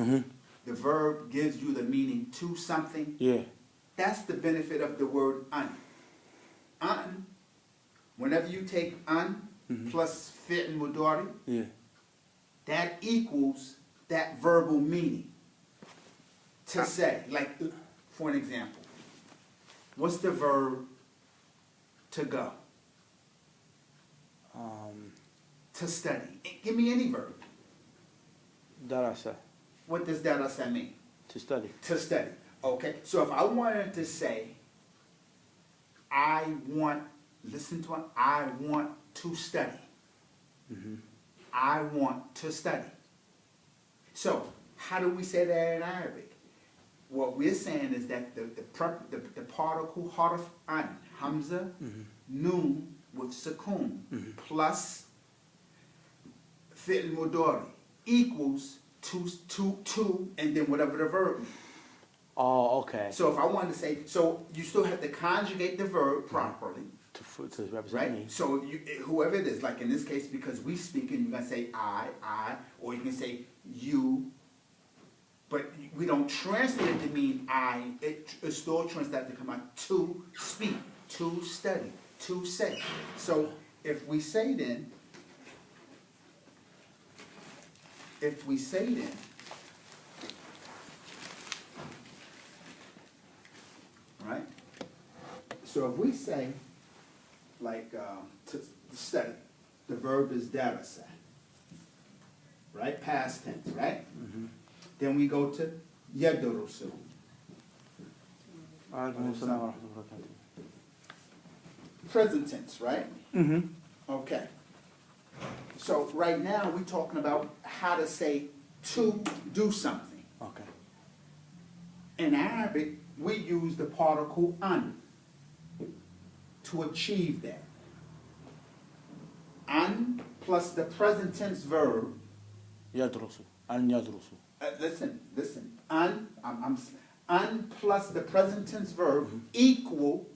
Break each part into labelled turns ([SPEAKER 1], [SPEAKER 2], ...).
[SPEAKER 1] the verb gives you the meaning to something.
[SPEAKER 2] Yeah.
[SPEAKER 1] That's the benefit of the word an. An, whenever you take an plus fi'l mudari,
[SPEAKER 2] Yeah.
[SPEAKER 1] that equals that verbal meaning. To say, like, for an example, what's the verb to go? To study. Give me any verb.
[SPEAKER 2] Darasa.
[SPEAKER 1] What does darasa mean?
[SPEAKER 2] To study.
[SPEAKER 1] To study. Okay, so if I wanted to say, I want, listen to it, I want to study. I want to study. So, how do we say that in Arabic? What we're saying is that the particle harf an, hamza, noon with sukoon, plus fi'l mudari equals to, and then whatever the verb means.
[SPEAKER 2] Oh, okay.
[SPEAKER 1] So if I wanted to say, so you still have to conjugate the verb properly.
[SPEAKER 2] To represent
[SPEAKER 1] Right?
[SPEAKER 2] me.
[SPEAKER 1] So whoever it is, like in this case, because we speak and you're going to say I, or you can say you, but we don't translate it to mean I. It's still translated to come out to speak, to study, to say. So if we say then, right? So if we say, like, to study, the verb is darasa, right? Past tense, right? Then we go to yadrusu. Present tense, right? Okay. So right now we're talking about how to say to do something.
[SPEAKER 2] Okay.
[SPEAKER 1] In Arabic, we use the particle an to achieve that. An plus the present tense verb.
[SPEAKER 2] يدرس. أن يدرس.
[SPEAKER 1] Listen. An plus the present tense verb equal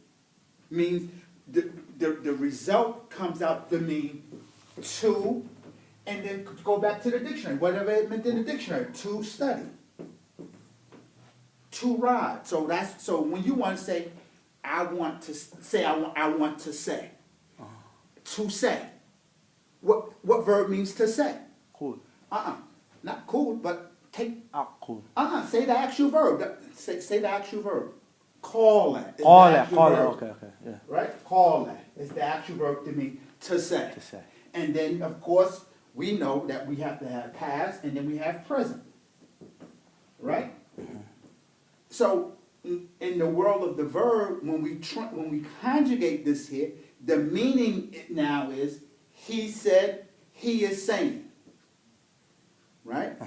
[SPEAKER 1] means the result comes out to mean to, and then go back to the dictionary, whatever it meant in the dictionary, to study, to ride. So when you want to say, I want to say, to say. What verb means to say?
[SPEAKER 2] Cool.
[SPEAKER 1] Not cool, but take.
[SPEAKER 2] Cool.
[SPEAKER 1] Say the actual verb. Say the actual verb. Call it.
[SPEAKER 2] Call it. Okay. Yeah.
[SPEAKER 1] Right? Call it is the actual verb to mean to say.
[SPEAKER 2] To say.
[SPEAKER 1] And then, of course, we know that we have to have past and then we have present. Right? So, in the world of the verb, when we conjugate this here, the meaning now is he said, he is saying. Right?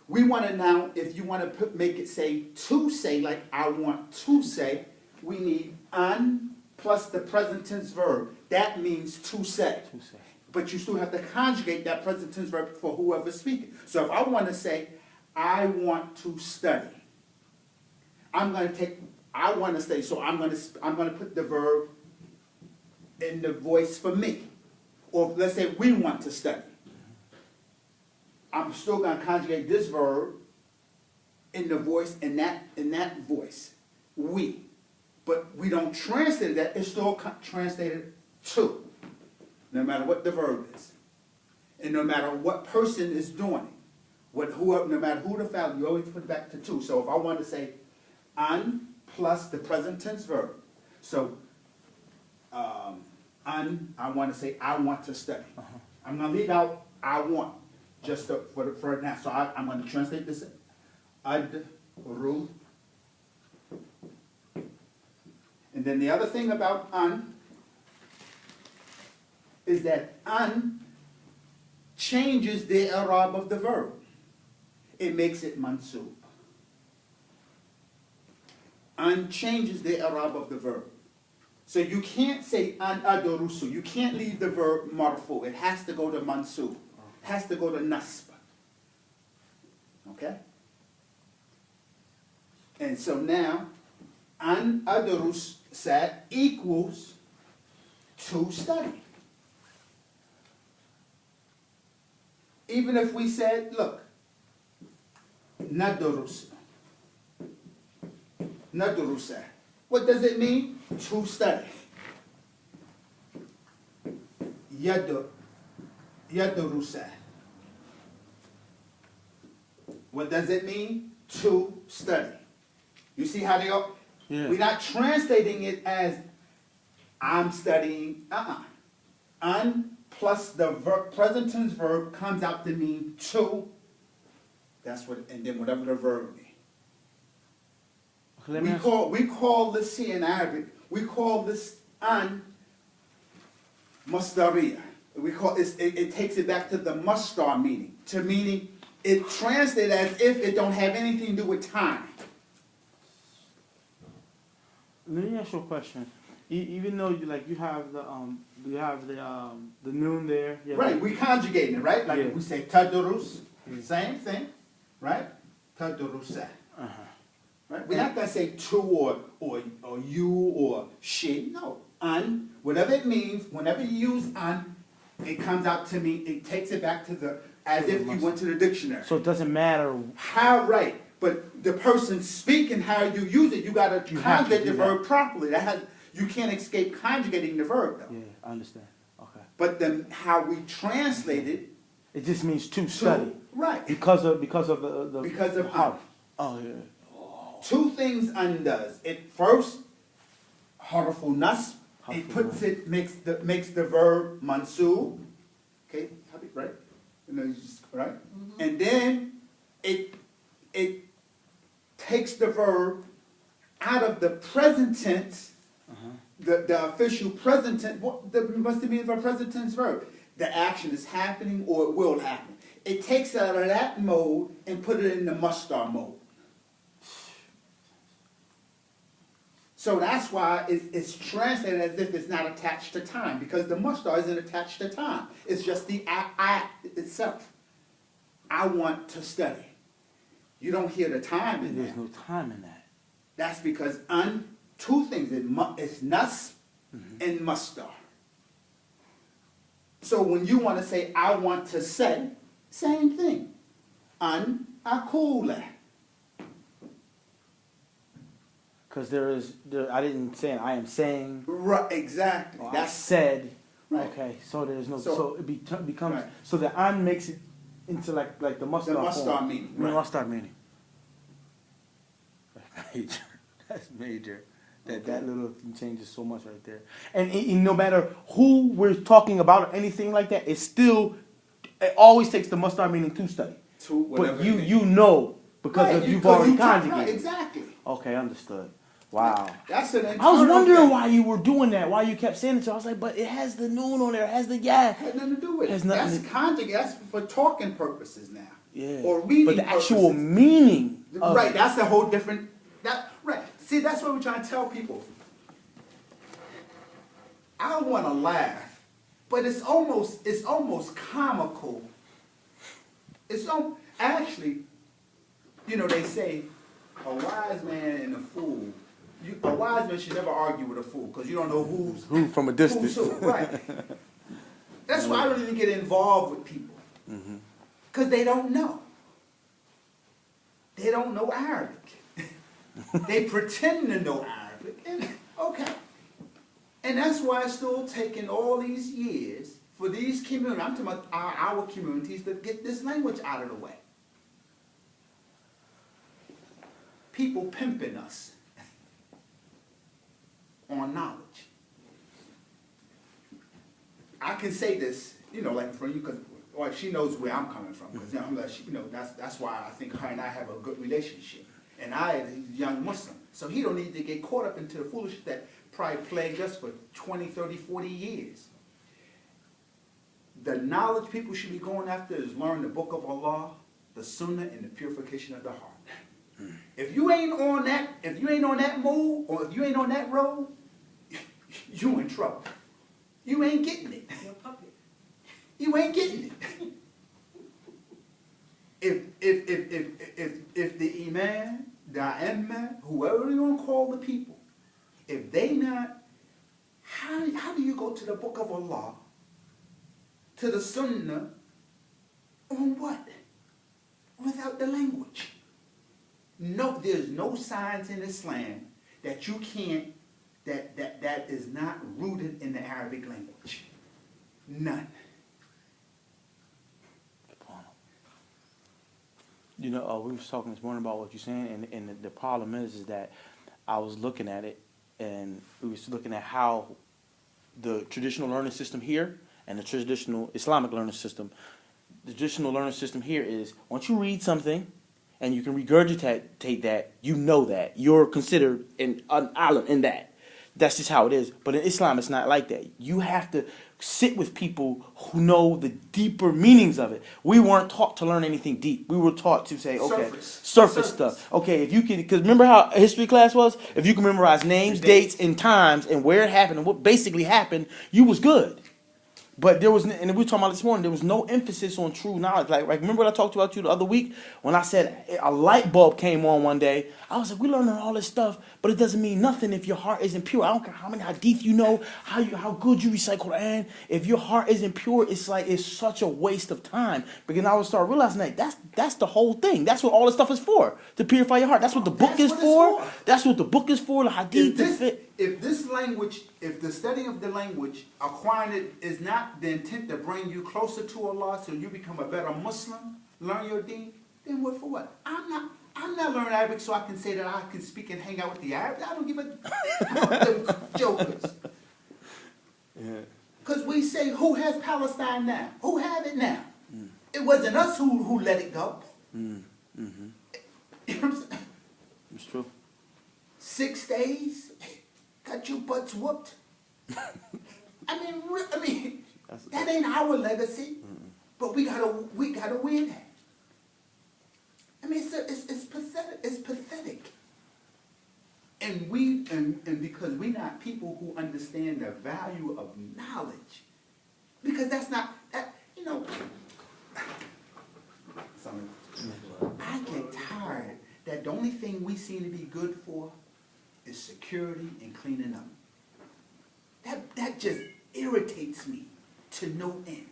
[SPEAKER 1] We want to now, if you want to make it say to say, like I want to say, we need an plus the present tense verb. That means to say.
[SPEAKER 2] To say.
[SPEAKER 1] But you still have to conjugate that present tense verb for whoever's speaking. So if I want to say, I want to study, I'm going to take, I want to study, so I'm going to put the verb in the voice for me. Or let's say we want to study. I'm still going to conjugate this verb in the voice, in that voice, we. But we don't translate that, it's still translated to, no matter what the verb is. And no matter what person is doing it. No matter who the family, you always put it back to to. So if I want to say an plus the present tense verb. So I want to say I want to study. I'm going to leave out I want. Just for it now. So I'm going to translate this. Ad-ru. And then the other thing about an is that an changes the i'rab of the verb. It makes it mansub. An changes the i'rab of the verb. So you can't say an adorusu. You can't leave the verb marfu. It has to go to mansub. Has to go to nasb. Okay? And so now, an adrus sat equals to study. Even if we said, look, Nadurus. Nadurusa. What does it mean? To study. Yadurusa. What does it mean? To study. You see how they are?
[SPEAKER 2] Yeah.
[SPEAKER 1] We're not translating it as I'm studying. Un plus the present tense verb comes out to mean to. That's what, and then whatever the verb means.
[SPEAKER 2] Let me ask-
[SPEAKER 1] We call this here in Arabic, we call this an masdariya. It takes it back to the masdar meaning. To meaning, it translates as if it don't have anything to do with time.
[SPEAKER 2] Let me ask you a question. Even though you have the noon there. You have
[SPEAKER 1] Right, we conjugating it, right? Like
[SPEAKER 2] Yeah.
[SPEAKER 1] we say tadurus, same thing, right? Tadurusa.
[SPEAKER 2] Uh-huh.
[SPEAKER 1] Right? We're not going to say to or you or she. No. An, whatever it means, whenever you use an, it comes out to mean, it takes it back to the, as if you went to the dictionary.
[SPEAKER 2] So it doesn't matter.
[SPEAKER 1] How, right. But the person speaking, how you use it, you got to conjugate the verb properly. You can't escape conjugating the verb, though.
[SPEAKER 2] Yeah, I understand. Okay.
[SPEAKER 1] But then how we translate it.
[SPEAKER 2] It just means to study.
[SPEAKER 1] Right.
[SPEAKER 2] Because of the
[SPEAKER 1] Because of
[SPEAKER 2] how. Oh yeah.
[SPEAKER 1] Two things undoes. It first, harful nas. It puts it makes the verb mansub. Okay, right? Right? And then it takes the verb out of the present tense, the official present tense. What's the meaning of a present tense verb? The action is happening or it will happen. It takes it out of that mode and put it in the masdar mode. So that's why it's translated as if it's not attached to time, because the masdar isn't attached to time. It's just the act itself. I want to study. You don't hear the time in
[SPEAKER 2] There's
[SPEAKER 1] that.
[SPEAKER 2] no time in that.
[SPEAKER 1] That's because two things. It's nas and masdar. So when you want to say, I want to say, same thing. An akula.
[SPEAKER 2] Because I didn't say I am saying.
[SPEAKER 1] Right, exactly.
[SPEAKER 2] Or I
[SPEAKER 1] That's
[SPEAKER 2] said.
[SPEAKER 1] Right.
[SPEAKER 2] Okay, so there's no.
[SPEAKER 1] So-
[SPEAKER 2] So it becomes.
[SPEAKER 1] Right.
[SPEAKER 2] So the an makes it into like the masdar.
[SPEAKER 1] the masdar
[SPEAKER 2] form.
[SPEAKER 1] meaning.
[SPEAKER 2] The
[SPEAKER 1] Right.
[SPEAKER 2] masdar meaning. That's major. That's major. That little thing changes so much right there. And no matter who we're talking about or anything like that, it always takes the masdar meaning to study.
[SPEAKER 1] To whatever
[SPEAKER 2] But
[SPEAKER 1] it means.
[SPEAKER 2] you know because
[SPEAKER 1] Right,
[SPEAKER 2] of you've
[SPEAKER 1] because
[SPEAKER 2] already
[SPEAKER 1] you
[SPEAKER 2] conjugated.
[SPEAKER 1] right, exactly.
[SPEAKER 2] Okay, understood. Wow.
[SPEAKER 1] That's an
[SPEAKER 2] I was
[SPEAKER 1] internal
[SPEAKER 2] wondering
[SPEAKER 1] thing.
[SPEAKER 2] why you were doing that, why you kept saying it. So I was like, but it has the noon on there, it has the yeah.
[SPEAKER 1] Had nothing to do with
[SPEAKER 2] Has
[SPEAKER 1] it.
[SPEAKER 2] nothing
[SPEAKER 1] That's
[SPEAKER 2] to-
[SPEAKER 1] conjugate. That's for talking purposes now.
[SPEAKER 2] Yeah.
[SPEAKER 1] Or reading
[SPEAKER 2] But the actual
[SPEAKER 1] purposes.
[SPEAKER 2] meaning of
[SPEAKER 1] Right,
[SPEAKER 2] it.
[SPEAKER 1] that's a whole different. Right. See, that's what we're trying to tell people. I want to laugh, but it's almost comical. Actually, they say a wise man and a fool. A wise man should never argue with a fool because you don't know who's
[SPEAKER 2] Who from a distance.
[SPEAKER 1] who's who. Right. That's why I don't even get involved with people because they don't know. They don't know Arabic. They pretend to know Arabic. And, okay. And that's why it's still taking all these years for these communities, I'm talking about our communities, to get this language out of the way. People pimping us on knowledge. I can say this, like for you, because she knows where I'm coming from. Because that's why I think her and I have a good relationship. And he's a young Muslim, so he don't need to get caught up into the foolishness that probably plagued us for 20, 30, 40 years. The knowledge people should be going after is learn the book of Allah, the Sunnah, and the purification of the heart. If you ain't on that move, or if you ain't on that road, you in trouble. You ain't getting it. You ain't getting it. If the imam, the imam, whoever you want to call the people, if they not, how do you go to the book of Allah, to the Sunnah, on what? Without the language. No, there's no science in Islam that you can't, that is not rooted in the Arabic language. None.
[SPEAKER 2] You know, we was talking this morning about what you're saying, and the problem is that I was looking at it, and we was looking at how the traditional learning system here and the traditional Islamic learning system, the traditional learning system here is once you read something and you can regurgitate that, you know that. You're considered an alim in that. That's just how it is. But in Islam, it's not like that. You have to sit with people who know the deeper meanings of it. We weren't taught to learn anything deep. We were taught to say, okay, surface stuff. Okay, if you can, because remember how history class was? If you can memorize names, dates, and times, and where it happened, and what basically happened, you was good. But there was, and we were talking about this morning, there was no emphasis on true knowledge. Like remember what I talked about you the other week when I said a light bulb came on one day? I was like, we're learning all this stuff, but it doesn't mean nothing if your heart isn't pure. I don't care how many hadith you know, how good you recite Quran. If your heart isn't pure, it's like it's such a waste of time. Because I would start realizing that that's the whole thing. That's what all this stuff is for, to purify your heart. That's what the book is for. That's what the book is for. The hadith.
[SPEAKER 1] If this language, if the study of the language, acquiring it is not the intent to bring you closer to Allah so you become a better Muslim, learn your deen, then what for what? I'm not learning Arabic so I can say that I can speak and hang out with the Arabs. I don't give a them jokers. Because we say, who has Palestine now? Who have it now? It wasn't us who let it go. You know what I'm saying?
[SPEAKER 2] It's true.
[SPEAKER 1] 6 days, got your butts whooped. I mean, that ain't our legacy, but we gotta win that. I mean, it's pathetic. It's pathetic. And because we're not people who understand the value of knowledge, because that's not that. You know, I get tired that the only thing we seem to be good for is security and cleaning up. That just irritates me to no end.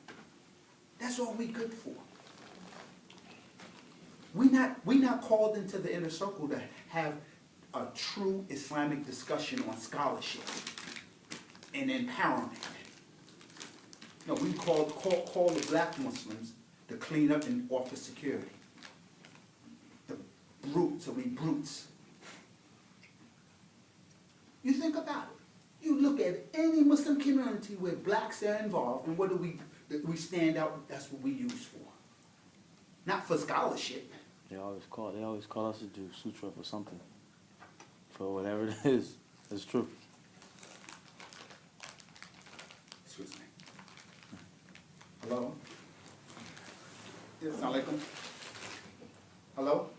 [SPEAKER 1] That's all we good for. We not called into the inner circle to have a true Islamic discussion on scholarship and empowerment. No, we call the black Muslims to clean up and offer security. The brutes, we brutes. You think about it. You look at any Muslim community where blacks are involved, and what do we stand out? That's what we use for. Not for scholarship.
[SPEAKER 2] They always call us to do sutra for something. For whatever it is. It's true.
[SPEAKER 1] Excuse me. Hello? Assalamu alaikum. Hello?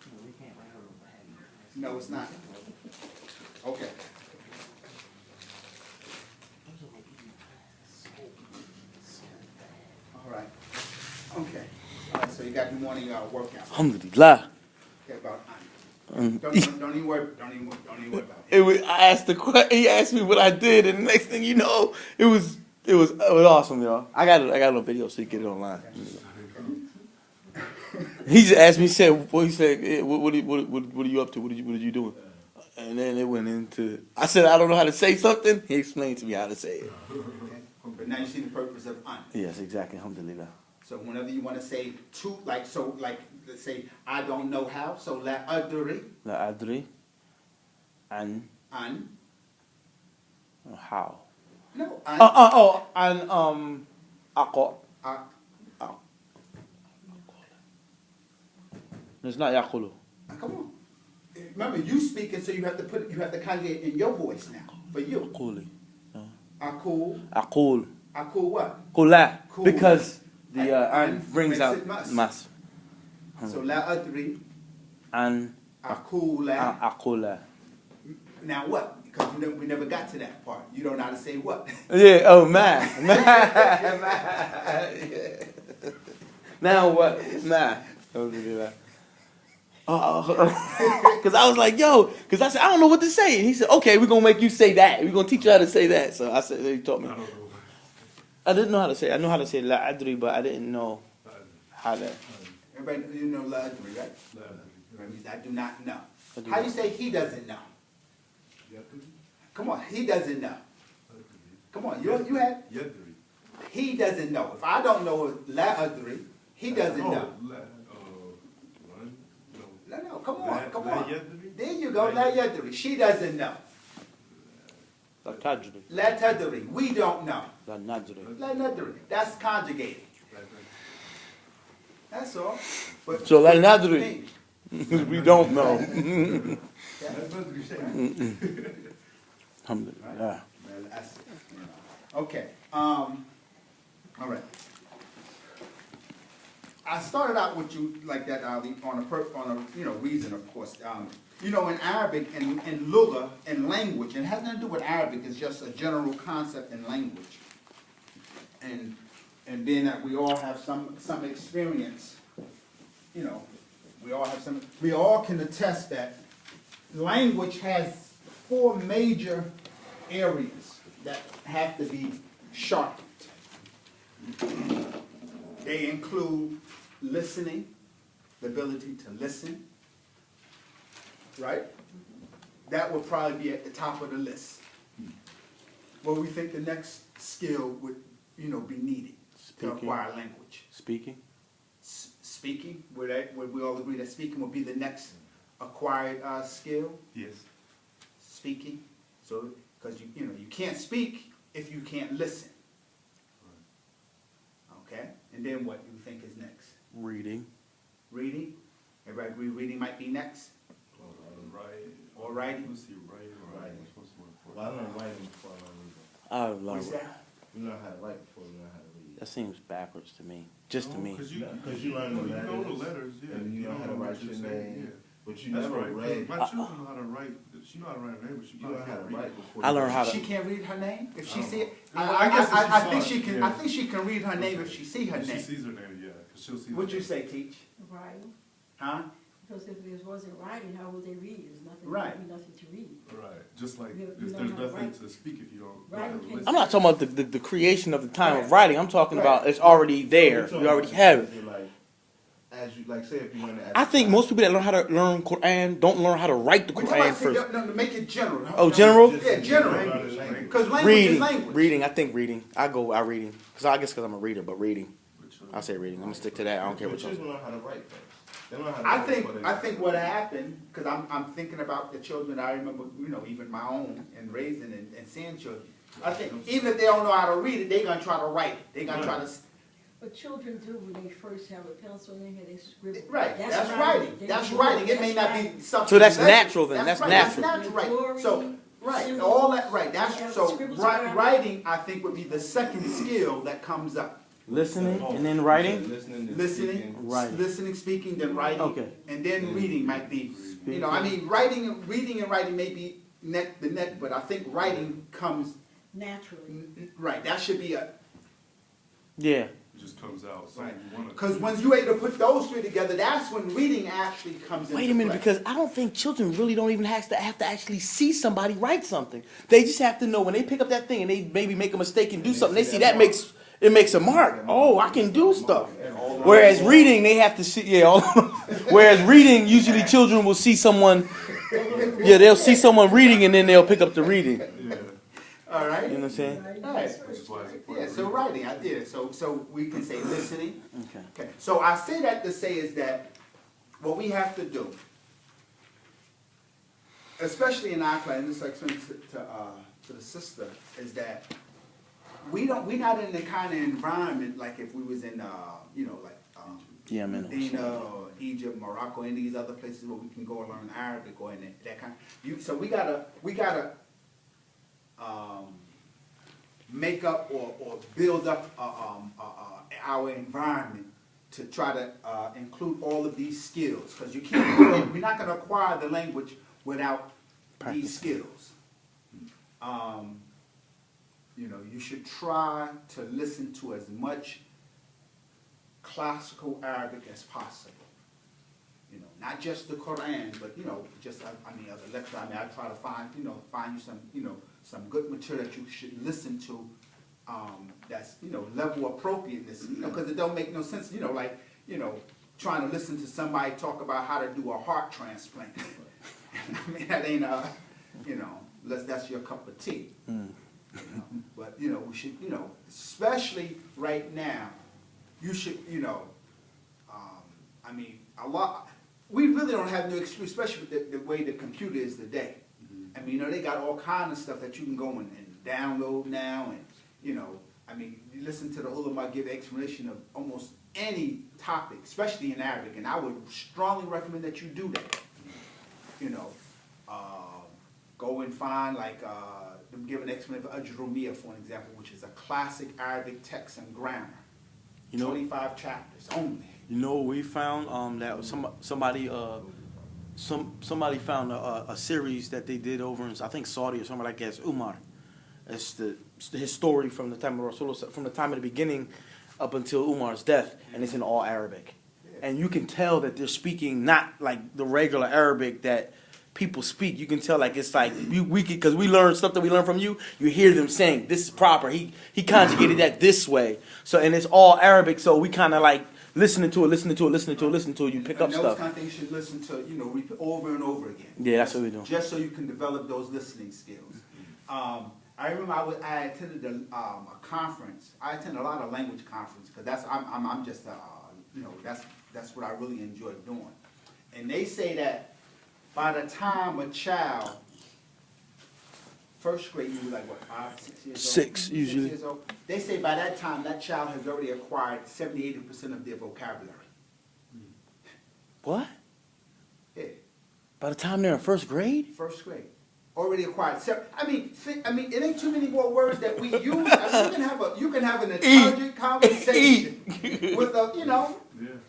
[SPEAKER 1] No, it's not. Okay. All right. Okay. All right, so you got your morning workout.
[SPEAKER 2] Alhamdulillah.
[SPEAKER 1] Okay, about don't even worry about it.
[SPEAKER 2] I asked the question. He asked me what I did, and the next thing you know, it was awesome, y'all. I got a little video so you can get it online. He just asked me, what are you up to? What are you doing? And then it went into. I said I don't know how to say something. He explained to me how to say it.
[SPEAKER 1] Okay. But now you see the purpose of an.
[SPEAKER 2] Yes, exactly. Alhamdulillah.
[SPEAKER 1] So whenever you want to say two, like let's say I don't know how. So la adri.
[SPEAKER 2] La adri. An. How.
[SPEAKER 1] No.
[SPEAKER 2] An. Aqo. It's not yaqulu.
[SPEAKER 1] Come on. Remember, you speaking, so you have to conjugate in your voice now for you.
[SPEAKER 2] Aquli.
[SPEAKER 1] Aqul.
[SPEAKER 2] Aqul.
[SPEAKER 1] Aqul what?
[SPEAKER 2] Qula.
[SPEAKER 1] Cool.
[SPEAKER 2] Because the an brings
[SPEAKER 1] makes
[SPEAKER 2] out
[SPEAKER 1] it mas.
[SPEAKER 2] mas.
[SPEAKER 1] So la adri.
[SPEAKER 2] An.
[SPEAKER 1] Aqula.
[SPEAKER 2] Aqula.
[SPEAKER 1] Now what? Because we never got to that part. You don't know how to say what.
[SPEAKER 2] Yeah. Oh man. Now what? Man. Because I was like, because I said, I don't know what to say. And he said, okay, we're going to make you say that. We're going to teach you how to say that. So I said, he taught me. I didn't know how to say it. I know how to say la adri, but I didn't know how to.
[SPEAKER 1] Everybody, you know la adri, right? That means I do not know.
[SPEAKER 2] I do
[SPEAKER 1] How you
[SPEAKER 2] not.
[SPEAKER 1] say he doesn't know? Come on, he doesn't know. Come on, you had. He doesn't know. If I don't know la adri, he doesn't know. No, come on. There you go, la yadri. She doesn't know.
[SPEAKER 2] La tajri.
[SPEAKER 1] La tadri, we don't know.
[SPEAKER 2] La najri.
[SPEAKER 1] La nadri, that's conjugated. That's all. But,
[SPEAKER 2] So la
[SPEAKER 1] but
[SPEAKER 2] nadri. We don't know. Alhamdulillah.
[SPEAKER 1] Well, that's, okay. All right. I started out with you like that, Ali, on a reason, of course. In Arabic and in lugha and language, and it has nothing to do with Arabic. It's just a general concept in language. And being that we all have some experience, we all can attest that language has 4 major areas that have to be sharpened. They include listening, the ability to listen, right? That would probably be at the top of the list. Well, we think the next skill would, be needed to acquire language.
[SPEAKER 2] Speaking.
[SPEAKER 1] Speaking, would we all agree that speaking would be the next acquired skill?
[SPEAKER 3] Yes.
[SPEAKER 1] Speaking, so because you can't speak if you can't listen. Okay, and then what do you think is next?
[SPEAKER 2] Reading.
[SPEAKER 1] Reading. Everybody agree reading might be next. Or writing.
[SPEAKER 4] Well, I learned writing before I learned reading.
[SPEAKER 2] I
[SPEAKER 1] What's
[SPEAKER 2] love.
[SPEAKER 1] that?
[SPEAKER 4] We learn how to write before we learn how to read.
[SPEAKER 2] That seems backwards to me. Just to me.
[SPEAKER 3] Because
[SPEAKER 4] you learn the
[SPEAKER 3] know the letters, yeah.
[SPEAKER 4] and you know how to write your name, but you never
[SPEAKER 3] right.
[SPEAKER 4] read.
[SPEAKER 3] My children know how to write. She know how to write her name, but she
[SPEAKER 4] You learn
[SPEAKER 3] probably
[SPEAKER 4] how to
[SPEAKER 3] can't read.
[SPEAKER 4] write before.
[SPEAKER 2] I
[SPEAKER 4] you
[SPEAKER 2] learned how to.
[SPEAKER 1] She can't read her name if she see it.
[SPEAKER 3] I guess if she
[SPEAKER 1] I
[SPEAKER 3] saw
[SPEAKER 1] think
[SPEAKER 3] it,
[SPEAKER 1] she can.
[SPEAKER 3] yeah.
[SPEAKER 1] I think she can read her name if she see her
[SPEAKER 3] If she
[SPEAKER 1] name.
[SPEAKER 3] sees her name, yeah, because she'll see.
[SPEAKER 1] What'd you say, Teach?
[SPEAKER 5] Writing,
[SPEAKER 1] Huh?
[SPEAKER 5] because if there wasn't writing, how would they read? There's nothing,
[SPEAKER 1] Right.
[SPEAKER 5] nothing to read.
[SPEAKER 3] Right, just like
[SPEAKER 5] You
[SPEAKER 3] if
[SPEAKER 5] know
[SPEAKER 3] there's
[SPEAKER 5] how to
[SPEAKER 3] nothing
[SPEAKER 5] write.
[SPEAKER 3] to speak if you don't.
[SPEAKER 5] Writing
[SPEAKER 3] know how to
[SPEAKER 5] can-
[SPEAKER 3] listen.
[SPEAKER 2] I'm not talking about the creation of the time of writing. I'm talking
[SPEAKER 1] Right.
[SPEAKER 2] about it's already there. You already have it.
[SPEAKER 4] As you say, if you learn it.
[SPEAKER 2] I think most people that learn how to learn Quran don't learn how to write the
[SPEAKER 1] We're talking
[SPEAKER 2] Quran
[SPEAKER 1] about
[SPEAKER 2] first.
[SPEAKER 1] no, make it general.
[SPEAKER 2] Oh, general?
[SPEAKER 1] Yeah, general. Because language
[SPEAKER 2] Reading,
[SPEAKER 1] is language.
[SPEAKER 2] reading. I think reading. I reading because I guess because I'm a reader, but reading. I say reading. I'm gonna stick to that. I don't care what y'all say.
[SPEAKER 4] Children learn how to write first. They learn how to
[SPEAKER 1] I
[SPEAKER 4] write
[SPEAKER 1] think
[SPEAKER 4] before they
[SPEAKER 1] I think what happened, because I'm thinking about the children I remember, even my own and raising and seeing children. I think even if they don't know how to read it, they're gonna try to write it. They're gonna try to.
[SPEAKER 5] But children do when they first have a pencil in their hand, they scribble.
[SPEAKER 1] Right, that's writing.
[SPEAKER 5] They
[SPEAKER 1] That's
[SPEAKER 5] do
[SPEAKER 1] writing. It may
[SPEAKER 5] That's
[SPEAKER 1] not
[SPEAKER 5] writing.
[SPEAKER 1] be something.
[SPEAKER 2] So that's
[SPEAKER 1] legible.
[SPEAKER 2] natural then. That's
[SPEAKER 1] right.
[SPEAKER 2] natural.
[SPEAKER 1] That's natural, right? So right,
[SPEAKER 5] Symbols.
[SPEAKER 1] all that right. That's
[SPEAKER 5] Yeah,
[SPEAKER 1] so
[SPEAKER 5] scribbles around.
[SPEAKER 1] writing. I think would be the second skill that comes up.
[SPEAKER 2] Listening and then writing.
[SPEAKER 4] Listening,
[SPEAKER 2] Writing.
[SPEAKER 1] Listening, speaking, then writing.
[SPEAKER 2] Okay.
[SPEAKER 1] And then reading might be. I mean, reading and writing may be the neck, but I think writing comes
[SPEAKER 5] Naturally.
[SPEAKER 1] right. That should be a.
[SPEAKER 2] Yeah.
[SPEAKER 3] It just comes out. So
[SPEAKER 1] Right.
[SPEAKER 3] you want to.
[SPEAKER 1] Because once you're able to put those 3 together, that's when reading actually comes into
[SPEAKER 2] Wait a minute,
[SPEAKER 1] play.
[SPEAKER 2] because I don't think children really don't even have to actually see somebody write something. They just have to know when they pick up that thing and they maybe make a mistake and do something. They see that makes a mark. Oh, I can do stuff. Whereas reading, they have to see. Yeah. Whereas reading, usually children will see someone. Yeah, they'll see someone reading and then they'll pick up the reading.
[SPEAKER 3] Yeah.
[SPEAKER 1] All right.
[SPEAKER 2] You know what I'm saying?
[SPEAKER 1] Right.
[SPEAKER 3] Which is why it's important.
[SPEAKER 1] Yeah, so writing, I did it. So we can say listening.
[SPEAKER 2] Okay.
[SPEAKER 1] Okay. So I say that to say is that what we have to do, especially in our class, and this I explained to the sister, is that we're not in the kind of environment like if we was in
[SPEAKER 2] Yeah, man.
[SPEAKER 1] Medina or Egypt, Morocco, and these other places where we can go and learn Arabic or in that kind. So we gotta make up or build up our environment to try to include all of these skills, because you can't. We're not going to acquire the language without these skills. You should try to listen to as much classical Arabic as possible. Not just the Quran, but just other lectures. I try to find you some good material that you should listen to. That's level appropriateness. Because it don't make no sense. trying to listen to somebody talk about how to do a heart transplant. I mean, that ain't unless that's your cup of tea. But we should, especially right now, you should, I mean, a lot. We really don't have no excuse, especially with the way the computer is today. I mean, they got all kind of stuff that you can go and download now, and I mean, you listen to the ulama give explanation of almost any topic, especially in Arabic, and I would strongly recommend that you do that. Go and find them give an explanation for Abdur-Rahman, for an example, which is a classic Arabic text and grammar. 25 chapters only.
[SPEAKER 2] You know what we found? That somebody found a series that they did over in, I think, Saudi or somewhere like that. It's Umar. It's his story from the time of Rasulullah, from the time of the beginning up until Umar's death, and it's in all Arabic. And you can tell that they're speaking not like the regular Arabic that people speak. You can tell it's like because we learn stuff that we learn from you. You hear them saying this is proper. He conjugated that this way. So and it's all Arabic. So we kind of like listening to it. You pick up
[SPEAKER 1] those
[SPEAKER 2] stuff.
[SPEAKER 1] Those kind of things you should listen to, repeat over and over again.
[SPEAKER 2] Yeah, that's what we do.
[SPEAKER 1] Just so you can develop those listening skills. I remember I attended a conference. I attended a lot of language conferences because I'm just that's what I really enjoy doing. And they say that by the time a child, first grade, you were like what, 5, 6 years old?
[SPEAKER 2] 6 usually.
[SPEAKER 1] 6 years old. They say by that time that child has already acquired 70-80% of their vocabulary.
[SPEAKER 2] What?
[SPEAKER 1] Yeah,
[SPEAKER 2] By the time they're in first grade?
[SPEAKER 1] first grade. Already acquired. I mean, it ain't too many more words that we use. I mean, you can have an intelligent conversation with a,
[SPEAKER 3] Yeah,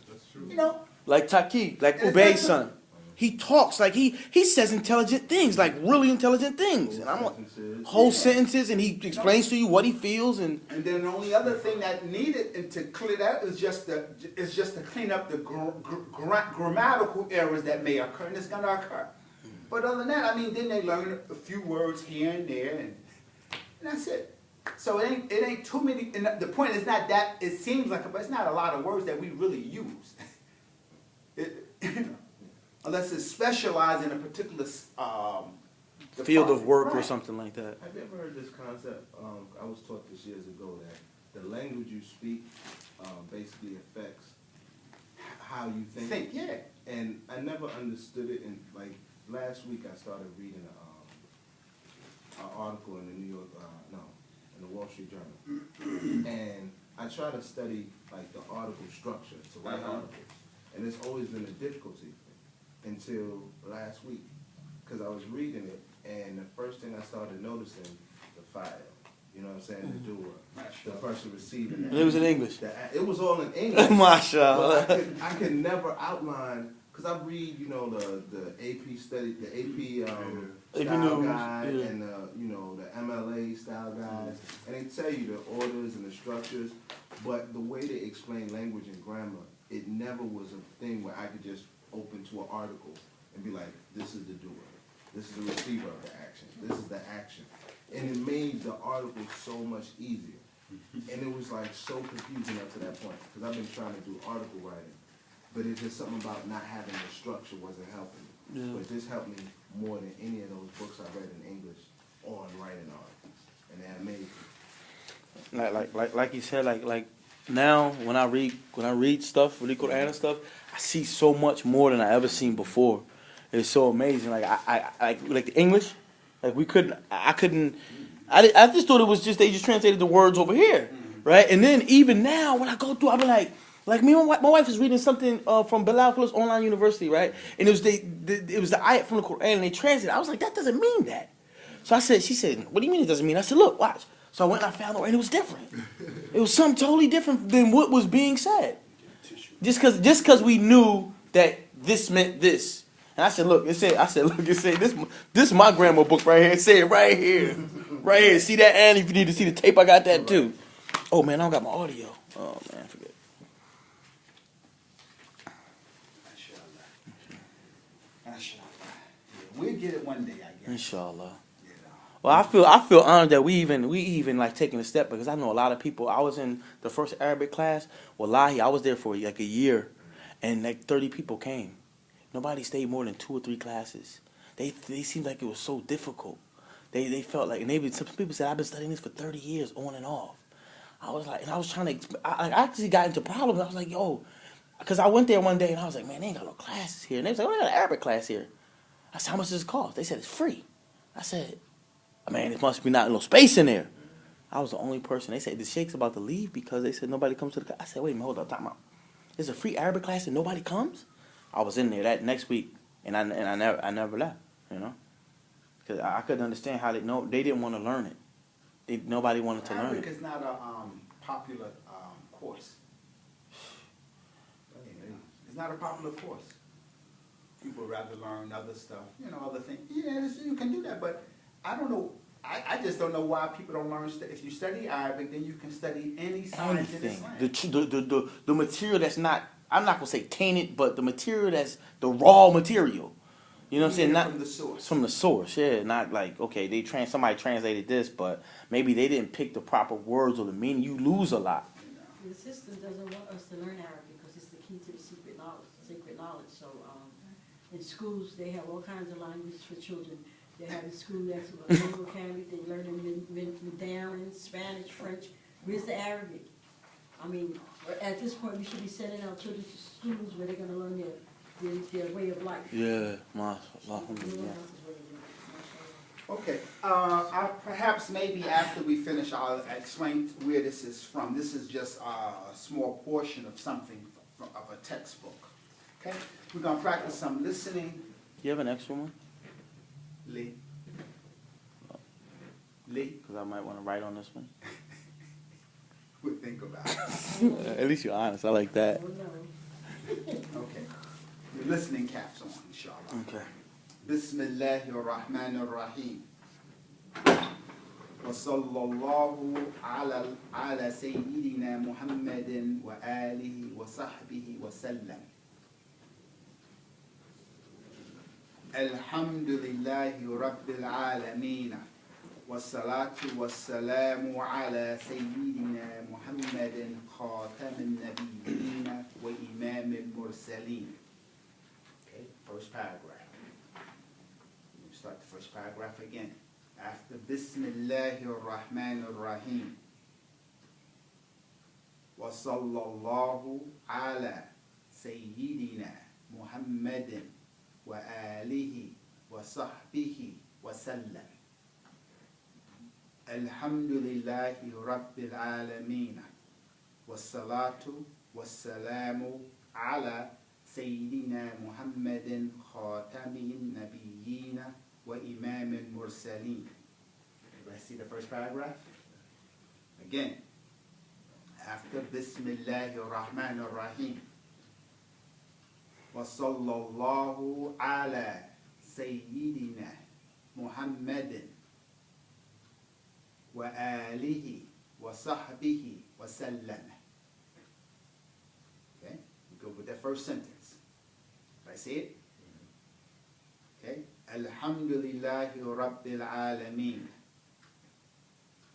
[SPEAKER 3] that's true.
[SPEAKER 2] Like Taki, like Ubey's son. He talks like he says intelligent things, like really intelligent things. And I'm like, whole sentences, and he explains to you what he feels. And
[SPEAKER 1] then the only other thing that needed and to clear that is just to clean up the grammatical errors that may occur, and it's going to occur. But other than that, I mean, then they learn a few words here and there, and that's it. So it ain't too many. And the point is not that it seems like, but it's not a lot of words that we really use. Unless it's specialized in a particular
[SPEAKER 2] field of work or
[SPEAKER 1] right.
[SPEAKER 2] something like that.
[SPEAKER 4] Have you ever heard this concept? I was taught this years ago that the language you speak basically affects how you think.
[SPEAKER 1] Yeah.
[SPEAKER 4] And I never understood it. And like last week, I started reading an article in the in the Wall Street Journal, and I try to study like the article structure to write articles, and it's always been a difficulty until last week, because I was reading it, and the first thing I started noticing, the file, you know what I'm saying, the doer, the person receiving it.
[SPEAKER 2] And it was in English.
[SPEAKER 4] It was all in English.
[SPEAKER 2] Mashallah.
[SPEAKER 4] But I could never outline, because I read, the AP study, the AP style
[SPEAKER 2] news,
[SPEAKER 4] guide,
[SPEAKER 2] yeah.
[SPEAKER 4] and the MLA style guides, and they tell you the orders and the structures, but the way they explain language and grammar, it never was a thing where I could just open to an article and be like, this is the doer, this is the receiver of the action, this is the action. And it made the article so much easier. And it was like so confusing up to that point, because I've been trying to do article writing, but it's just something about not having the structure wasn't helping me.
[SPEAKER 2] Yeah.
[SPEAKER 4] But this helped me more than any of those books I read in English on writing articles. And they're amazing.
[SPEAKER 2] Like you said, like now when I read stuff, really Quran and stuff, I see so much more than I ever seen before. It's so amazing. Like I like the English, like I just thought it was just they just translated the words over here, right? And then even now when I go through, I be like me and my wife is reading something from Bilal Fuller's online university, right? And it was the ayat from the Quran, and they translated. I was like, that doesn't mean that. So she said, what do you mean it doesn't mean? I said, look, watch. So I went and I found it, and it was different. It was something totally different than what was being said. Just cause we knew that this meant this. And I said, look, it said this is my grammar book right here. It said right here. Right here. See that? And if you need to see the tape, I got that too. Oh man, I don't got my audio. Oh man, I forget.
[SPEAKER 1] Mashallah. We'll get it one day, I guess.
[SPEAKER 2] Inshallah. Well, I feel honored that we even like taking a step, because I know a lot of people. I was in the first Arabic class. Wallahi, I was there for like a year, and like 30 people came. Nobody stayed more than 2 or 3 classes. They seemed like it was so difficult. They felt like, and some people said, I've been studying this for 30 years on and off. I was like, and I was trying to, I actually got into problems. I was like, yo, because I went there one day and I was like, man, they ain't got no classes here. And they was like, oh, they got an Arabic class here. I said, how much does it cost? They said, it's free. I said, man, it must be not no space in there. I was the only person. They said, the Sheikh's about to leave because they said nobody comes to the class. I said, wait a minute, hold up, time out. There's a free Arabic class and nobody comes? I was in there that next week and I never left, you know? Because I couldn't understand how they didn't want to learn it. Nobody wanted to learn
[SPEAKER 1] Arabic
[SPEAKER 2] it.
[SPEAKER 1] is not a popular course. It's not a popular course. People would rather learn other stuff, other things. Yeah, you can do that, but I don't know. I just don't know why people don't learn. If you study Arabic, then you can study any science in Islam.
[SPEAKER 2] The material that's not, I'm not going to say tainted, but the material that's the raw material. You know what I'm saying? Not
[SPEAKER 1] from the source.
[SPEAKER 2] From the source, yeah. Not like, okay, somebody translated this, but maybe they didn't pick the proper words or the meaning. You lose a lot.
[SPEAKER 5] The system doesn't want us to learn Arabic because it's the key to the secret knowledge. So in schools, they have all kinds of languages for children. They have a school that's a lingual academy. They learn Mandarin, Spanish, French. Where's the Arabic? I mean, at this point, we should be sending our children to schools where they're going to learn their way of life.
[SPEAKER 2] Yeah,
[SPEAKER 1] Okay. Perhaps maybe after we finish, I'll explain where this is from. This is just a small portion of something of a textbook. Okay. We're gonna practice some listening.
[SPEAKER 2] You have an extra one?
[SPEAKER 1] Lee.
[SPEAKER 2] Because I might want to write on this one.
[SPEAKER 1] We'll think about it.
[SPEAKER 2] At least you're honest. I like that.
[SPEAKER 1] Okay. Your listening caps on, inshallah.
[SPEAKER 2] Okay.
[SPEAKER 1] Bismillahir-Rahmanir-Rahim. Wa sallallahu ala sayyidina Muhammadin wa alihi wa sahbihi wa sallam. Alhamdulillahi Rabbil Alameen. والصلاة والسلام على سيدنا محمد خاتم النبيين وإمام المرسلين. Okay, first paragraph. We start the first paragraph again. After Bismillahir Rahmanir Rahim. وصلى الله على سيدنا محمد وآله وصحبه وسلم. Alhamdulillahi Rabbil Alameen. Wassalatu wassalamu ala Sayyidina Muhammadin Khatamin Nabiyyin wa Imamil Mursaleen. Let's see the first paragraph? Again. After Bismillahir Rahmanir Rahim. Wa sallallahu ala Sayyidina Muhammadin wa alihi wa sahbihi wa sallam. Okay, we go with that first sentence. Did I say it? Okay. Alhamdulillahi Rabbil Alameen.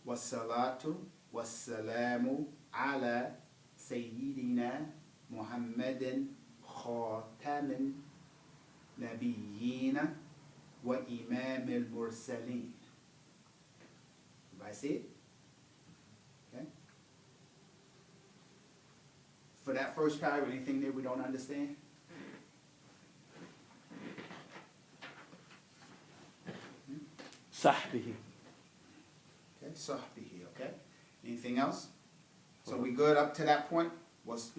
[SPEAKER 1] Wassalatu wassalamu ala Sayyidina Muhammadin Khatamin Nabiyyin wa Imamil Mursaleen. I see it? Okay. For that first paragraph, anything there we don't understand?
[SPEAKER 2] Sahbihi.
[SPEAKER 1] Okay, sahbihi, okay. Anything else? So we good up to that point? Was,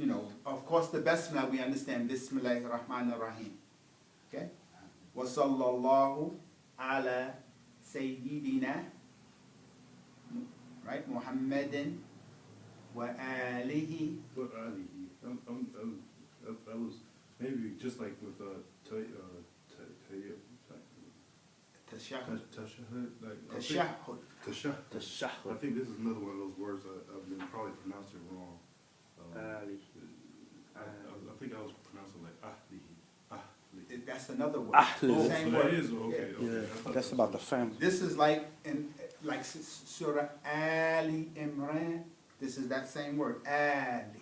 [SPEAKER 1] of course the Bismillah we understand. Bismillahir Rahmanir Rahim. Okay? Wa sallallahu ala Sayyidina, right? Muhammadin wa alihi.
[SPEAKER 3] But alihi, that was maybe just like with
[SPEAKER 1] Tashahhud.
[SPEAKER 3] Tashahhud. I think this is another one of those words I've been probably pronouncing wrong. I think I was pronouncing like ahlihi.
[SPEAKER 1] That's another word.
[SPEAKER 2] Ahlu.
[SPEAKER 1] Same
[SPEAKER 3] So
[SPEAKER 1] word.
[SPEAKER 3] that is okay.
[SPEAKER 2] Yeah, that's about the family.
[SPEAKER 1] This is like Surah Ali Imran. This is that same word. Ali.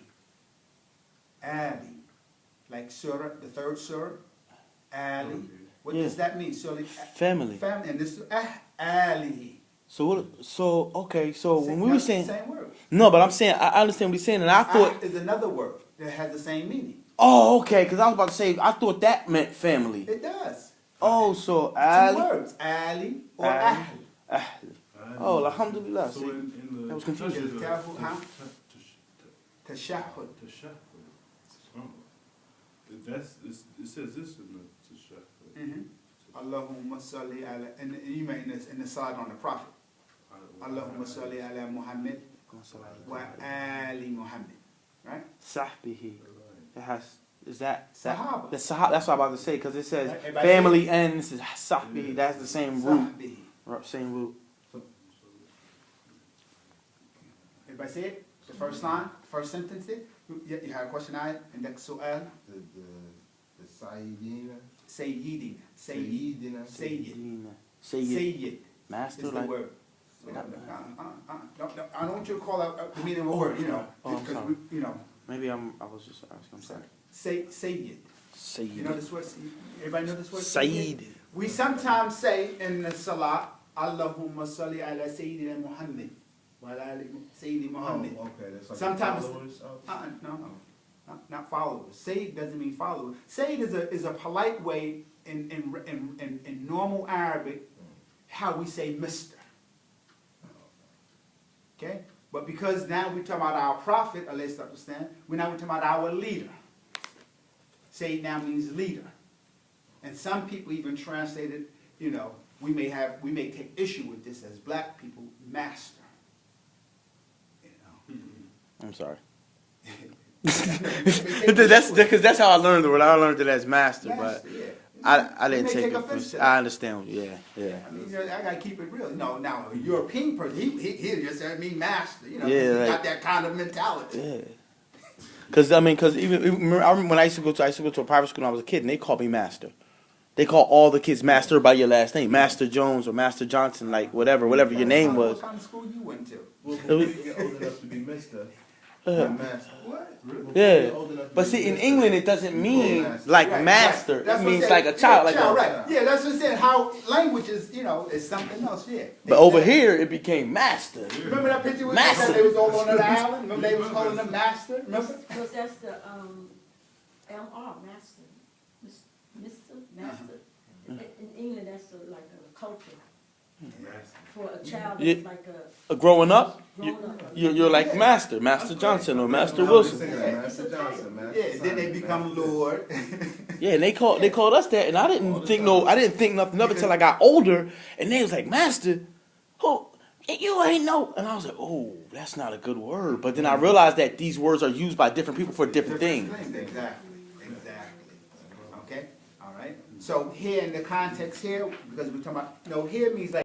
[SPEAKER 1] like surah, the third surah, Ali. What
[SPEAKER 2] Yeah.
[SPEAKER 1] does that mean? Surely,
[SPEAKER 2] Family.
[SPEAKER 1] family, and this Ali.
[SPEAKER 2] So what? So okay. So when we were saying
[SPEAKER 1] same word.
[SPEAKER 2] no, but I'm saying I understand what he's saying, and I thought,
[SPEAKER 1] Is another word that has the same meaning.
[SPEAKER 2] oh, okay, because I was about to say I thought that meant family.
[SPEAKER 1] It does.
[SPEAKER 2] Oh, so
[SPEAKER 1] Two
[SPEAKER 2] Ali.
[SPEAKER 1] words, Ali or
[SPEAKER 2] Ali.
[SPEAKER 1] Ahl.
[SPEAKER 2] Ahli. Oh, alhamdulillah.
[SPEAKER 3] So
[SPEAKER 2] See,
[SPEAKER 3] in the
[SPEAKER 2] that was confusing.
[SPEAKER 1] Is careful, huh? Tashahhud.
[SPEAKER 3] It says this in the tashahhud.
[SPEAKER 1] Mhm. Allahumma salli ala, and you mean in the side on the Prophet. Allahumma salli ala Muhammad wa ali Muhammad. Right?
[SPEAKER 2] Sahbihi. It has. Is that
[SPEAKER 1] Sahaba.
[SPEAKER 2] The Sahaba? That's what I'm about to say because it says
[SPEAKER 1] Everybody
[SPEAKER 2] family and this is Sahbihi. That's the same root.
[SPEAKER 1] Sahbihi.
[SPEAKER 2] Same root.
[SPEAKER 1] Everybody say it? The first line, first sentence there? You have a question, I and that's su'al?
[SPEAKER 4] The Sayyidina.
[SPEAKER 1] Sayyidina. Sayyid.
[SPEAKER 4] Sayyidina.
[SPEAKER 1] Sayyid.
[SPEAKER 2] Sayyid.
[SPEAKER 1] Sayyid
[SPEAKER 2] Master,
[SPEAKER 1] is the
[SPEAKER 2] like.
[SPEAKER 1] word. I don't want you to call out the meaning of a word, you know,
[SPEAKER 2] Oh, I'm
[SPEAKER 1] because
[SPEAKER 2] sorry.
[SPEAKER 1] we, you know,
[SPEAKER 2] Maybe I was just asking. I'm sorry.
[SPEAKER 1] Sayyid.
[SPEAKER 2] Sayyid.
[SPEAKER 1] You know this word? Everybody know this word?
[SPEAKER 2] Sayyid.
[SPEAKER 1] We sometimes say in the Salah, Allahumma salli ala Sayyidina Muhammad. Wa ala ali Sayyidi Muhammad.
[SPEAKER 4] Oh, okay, that's like
[SPEAKER 1] Sometimes-
[SPEAKER 4] followers of-
[SPEAKER 1] No, not followers. Sayyid doesn't mean followers. Sayyid is a polite way in normal Arabic how we say Mister. Okay? But because now we're talking about our prophet, let's understand, we're talking about our leader. Sayyid now means leader. And some people even translate it, you know, we may take issue with this as black people, master. You know.
[SPEAKER 2] I'm sorry.
[SPEAKER 1] That's
[SPEAKER 2] That's because that's how I learned the word. I learned it as master, but
[SPEAKER 1] yeah.
[SPEAKER 2] I didn't
[SPEAKER 1] They
[SPEAKER 2] take
[SPEAKER 1] take
[SPEAKER 2] it.
[SPEAKER 1] offense to
[SPEAKER 2] I
[SPEAKER 1] that.
[SPEAKER 2] understand. Yeah.
[SPEAKER 1] I mean, you know, I gotta keep it real. No, now a European person, he just said me master. You know,
[SPEAKER 2] Yeah,
[SPEAKER 1] he
[SPEAKER 2] right.
[SPEAKER 1] got that kind of mentality.
[SPEAKER 2] Yeah. Because I remember when I used to go to a private school when I was a kid, and they called me master. They call all the kids master by your last name, Master Jones or Master Johnson, like whatever your name was.
[SPEAKER 1] What kind of school you went to?
[SPEAKER 4] Well, before you get old enough to be Mister, Master.
[SPEAKER 1] What?
[SPEAKER 4] Before
[SPEAKER 2] Yeah.
[SPEAKER 4] you get old enough to
[SPEAKER 2] But
[SPEAKER 4] be
[SPEAKER 2] see, in
[SPEAKER 4] Mister,
[SPEAKER 2] England, it doesn't
[SPEAKER 4] you
[SPEAKER 2] mean
[SPEAKER 4] call master.
[SPEAKER 2] like
[SPEAKER 1] Right,
[SPEAKER 2] master.
[SPEAKER 1] right. That's
[SPEAKER 2] It
[SPEAKER 1] what I'm
[SPEAKER 2] means
[SPEAKER 1] saying.
[SPEAKER 2] like a child.
[SPEAKER 1] Yeah,
[SPEAKER 2] Like
[SPEAKER 1] right. Yeah, that's what I'm saying. How language is, you know, is something else. Yeah.
[SPEAKER 2] But over here, it became master.
[SPEAKER 1] Remember that picture with
[SPEAKER 2] Master.
[SPEAKER 1] they was all on the island? Remember they was calling them master? Remember?
[SPEAKER 5] Because that's the, MR, master, Mr. Master. In England, that's like a culture. For a child,
[SPEAKER 2] Yeah.
[SPEAKER 5] it's like a
[SPEAKER 2] Growing up,
[SPEAKER 5] grown up.
[SPEAKER 2] you're like Master Johnson or Master
[SPEAKER 4] Now they're
[SPEAKER 2] Wilson.
[SPEAKER 4] saying Master Johnson, Master
[SPEAKER 1] Yeah. Then they
[SPEAKER 4] Simon,
[SPEAKER 1] become
[SPEAKER 4] Master-
[SPEAKER 1] Lord.
[SPEAKER 2] Yeah, and they called us that, and I didn't think nothing of it till I got older, and they was like Master, who you ain't know, and I was like, oh, that's not a good word. But then I realized that these words are used by different people for different things.
[SPEAKER 1] Exactly. Okay. All right. So here in the context here, because we're talking about, here means like.